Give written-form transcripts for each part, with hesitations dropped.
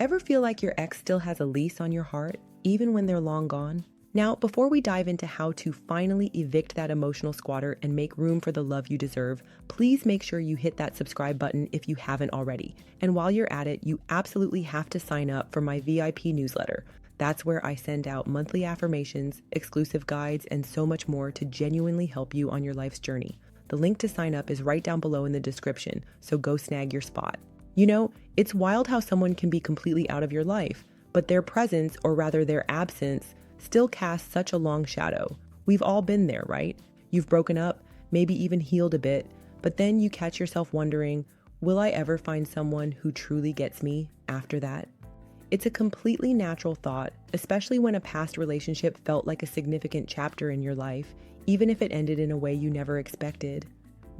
Ever feel like your ex still has a lease on your heart, even when they're long gone? Now, before we dive into how to finally evict that emotional squatter and make room for the love you deserve, please make sure you hit that subscribe button if you haven't already. And while you're at it, you absolutely have to sign up for my VIP newsletter. That's where I send out monthly affirmations, exclusive guides, and so much more to genuinely help you on your life's journey. The link to sign up is right down below in the description, so go snag your spot. You know, it's wild how someone can be completely out of your life, but their presence, or rather their absence, still casts such a long shadow. We've all been there, right? You've broken up, maybe even healed a bit, but then you catch yourself wondering, will I ever find someone who truly gets me after that? It's a completely natural thought, especially when a past relationship felt like a significant chapter in your life, even if it ended in a way you never expected.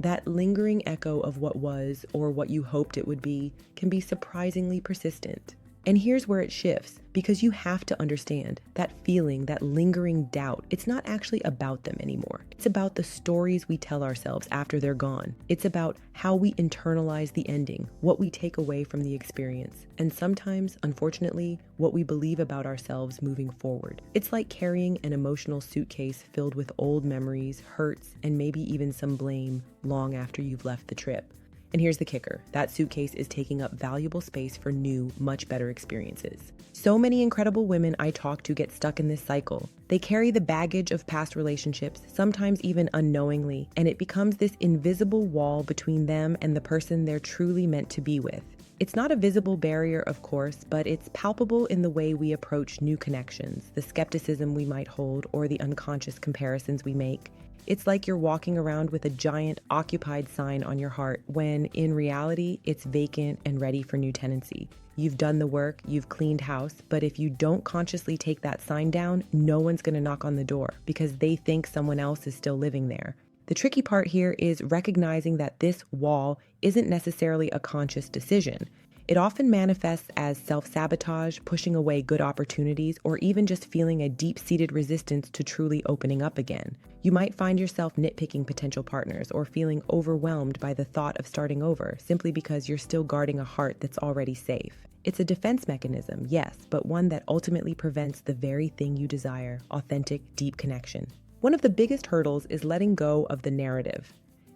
That lingering echo of what was, or what you hoped it would be, can be surprisingly persistent. And here's where it shifts, because you have to understand that feeling, that lingering doubt, it's not actually about them anymore. It's about the stories we tell ourselves after they're gone. It's about how we internalize the ending, what we take away from the experience, and sometimes, unfortunately, what we believe about ourselves moving forward. It's like carrying an emotional suitcase filled with old memories, hurts, and maybe even some blame long after you've left the trip. And here's the kicker, that suitcase is taking up valuable space for new, much better experiences. So many incredible women I talk to get stuck in this cycle. They carry the baggage of past relationships, sometimes even unknowingly, and it becomes this invisible wall between them and the person they're truly meant to be with. It's not a visible barrier, of course, but it's palpable in the way we approach new connections, the skepticism we might hold, or the unconscious comparisons we make. It's like you're walking around with a giant occupied sign on your heart when, in reality, it's vacant and ready for new tenancy. You've done the work, you've cleaned house, but if you don't consciously take that sign down, no one's gonna knock on the door because they think someone else is still living there. The tricky part here is recognizing that this wall isn't necessarily a conscious decision. It often manifests as self-sabotage, pushing away good opportunities, or even just feeling a deep-seated resistance to truly opening up again. You might find yourself nitpicking potential partners or feeling overwhelmed by the thought of starting over, simply because you're still guarding a heart that's already safe. It's a defense mechanism, yes, but one that ultimately prevents the very thing you desire, authentic, deep connection. One of the biggest hurdles is letting go of the narrative.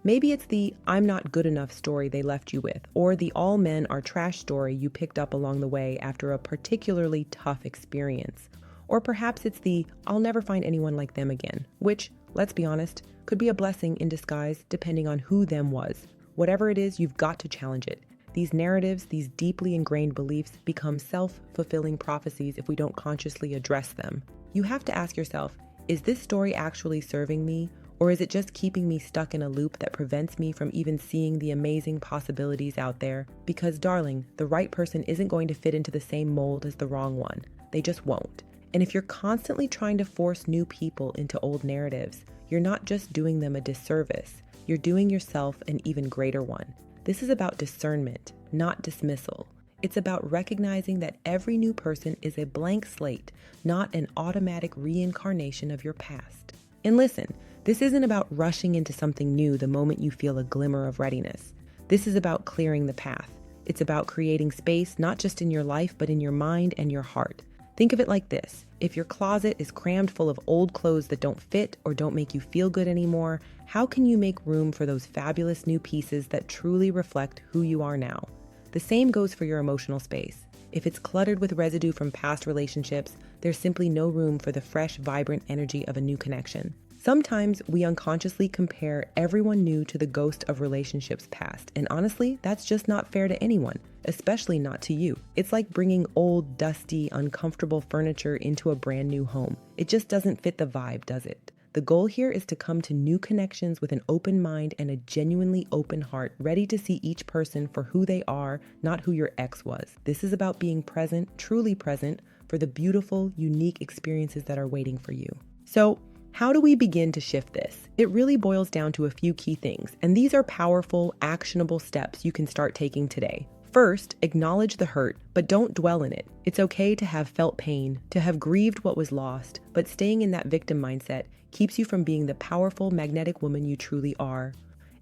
Maybe it's the "I'm not good enough" story they left you with, or the "all men are trash" story you picked up along the way after a particularly tough experience. Or perhaps it's the "I'll never find anyone like them again," which, let's be honest, could be a blessing in disguise depending on who them was. Whatever it is, you've got to challenge it. These narratives, these deeply ingrained beliefs, become self-fulfilling prophecies if we don't consciously address them. You have to ask yourself, is this story actually serving me? Or is it just keeping me stuck in a loop that prevents me from even seeing the amazing possibilities out there? Because, darling, the right person isn't going to fit into the same mold as the wrong one. They just won't. And if you're constantly trying to force new people into old narratives, you're not just doing them a disservice, you're doing yourself an even greater one. This is about discernment, not dismissal. It's about recognizing that every new person is a blank slate, not an automatic reincarnation of your past. And listen, this isn't about rushing into something new the moment you feel a glimmer of readiness. This is about clearing the path. It's about creating space not just in your life, but in your mind and your heart. Think of it like this. If your closet is crammed full of old clothes that don't fit or don't make you feel good anymore, how can you make room for those fabulous new pieces that truly reflect who you are now? The same goes for your emotional space. If it's cluttered with residue from past relationships, there's simply no room for the fresh, vibrant energy of a new connection. Sometimes we unconsciously compare everyone new to the ghost of relationships past, and honestly, that's just not fair to anyone, especially not to you. It's like bringing old, dusty, uncomfortable furniture into a brand new home. It just doesn't fit the vibe, does it? The goal here is to come to new connections with an open mind and a genuinely open heart, ready to see each person for who they are, not who your ex was. This is about being present, truly present, for the beautiful, unique experiences that are waiting for you. So, how do we begin to shift this? It really boils down to a few key things, and these are powerful, actionable steps you can start taking today. First, acknowledge the hurt, but don't dwell in it. It's okay to have felt pain, to have grieved what was lost, but staying in that victim mindset keeps you from being the powerful, magnetic woman you truly are.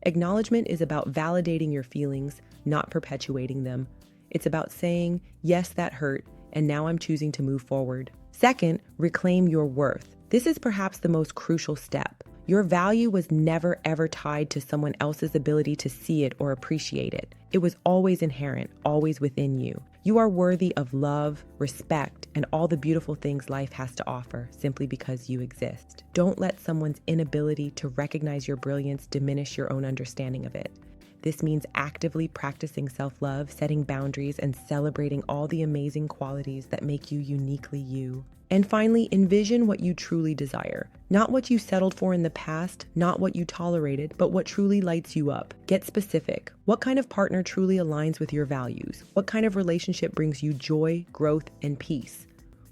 Acknowledgement is about validating your feelings, not perpetuating them. It's about saying, yes, that hurt, and now I'm choosing to move forward. Second, reclaim your worth. This is perhaps the most crucial step. Your value was never ever tied to someone else's ability to see it or appreciate it. It was always inherent, always within you. You are worthy of love, respect, and all the beautiful things life has to offer simply because you exist. Don't let someone's inability to recognize your brilliance diminish your own understanding of it. This means actively practicing self-love, setting boundaries, and celebrating all the amazing qualities that make you uniquely you. And finally, envision what you truly desire. Not what you settled for in the past, not what you tolerated, but what truly lights you up. Get specific. What kind of partner truly aligns with your values? What kind of relationship brings you joy, growth, and peace?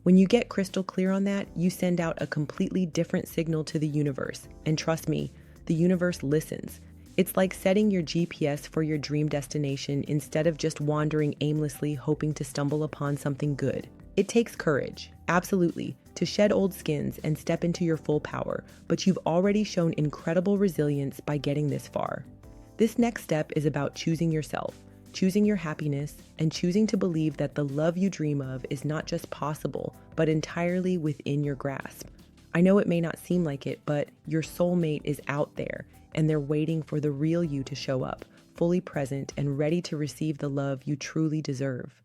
When you get crystal clear on that, you send out a completely different signal to the universe. And trust me, the universe listens. It's like setting your GPS for your dream destination instead of just wandering aimlessly hoping to stumble upon something good. It takes courage, absolutely, to shed old skins and step into your full power, but you've already shown incredible resilience by getting this far. This next step is about choosing yourself, choosing your happiness, and choosing to believe that the love you dream of is not just possible, but entirely within your grasp. I know it may not seem like it, but your soulmate is out there, and they're waiting for the real you to show up, fully present and ready to receive the love you truly deserve.